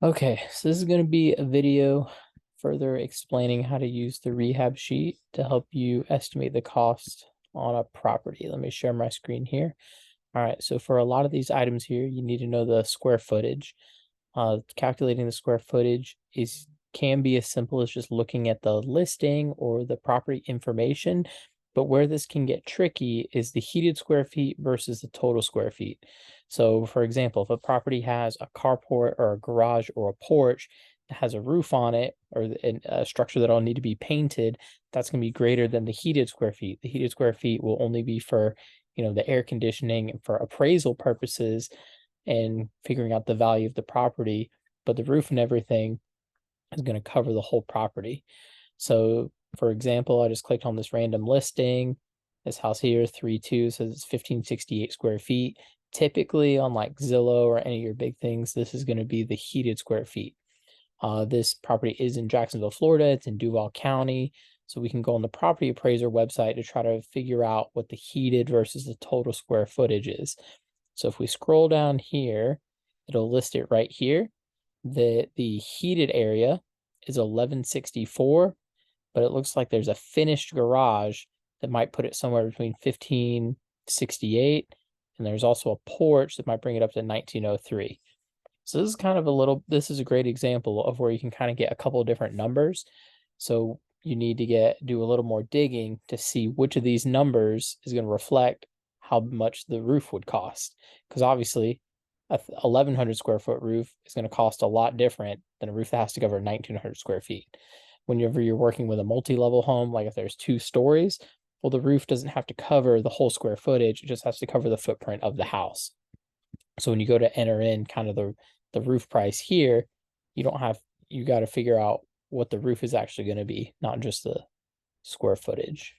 Okay, so this is going to be a video further explaining how to use the rehab sheet to help you estimate the cost on a property. Let me share my screen here. All right, so for a lot of these items here, you need to know the square footage. Calculating the square footage can be as simple as just looking at the listing or the property information. But where this can get tricky is the heated square feet versus the total square feet. So, for example, if a property has a carport or a garage or a porch that has a roof on it or a structure that'll need to be painted, that's going to be greater than the heated square feet. The heated square feet will only be for, the air conditioning and for appraisal purposes and figuring out the value of the property, but the roof and everything is going to cover the whole property. So, for example, I just clicked on this random listing. This house here, 3-2, says it's 1568 square feet. Typically on like Zillow or any of your big things, this is going to be the heated square feet. This property is in Jacksonville, Florida. It's in Duval County. So we can go on the property appraiser website to try to figure out what the heated versus the total square footage is. So if we scroll down here, it'll list it right here. The heated area is 1164, but it looks like there's a finished garage that might put it somewhere between 1568, and there's also a porch that might bring it up to 1903. So this is a great example of where you can kind of get a couple of different numbers. So you need to do a little more digging to see which of these numbers is going to reflect how much the roof would cost. Because obviously, a 1100 square foot roof is going to cost a lot different than a roof that has to cover 1900 square feet. Whenever you're working with a multi-level home, like if there's 2 stories, well, the roof doesn't have to cover the whole square footage. It just has to cover the footprint of the house. So when you go to enter in kind of the roof price here, you got to figure out what the roof is actually going to be, not just the square footage.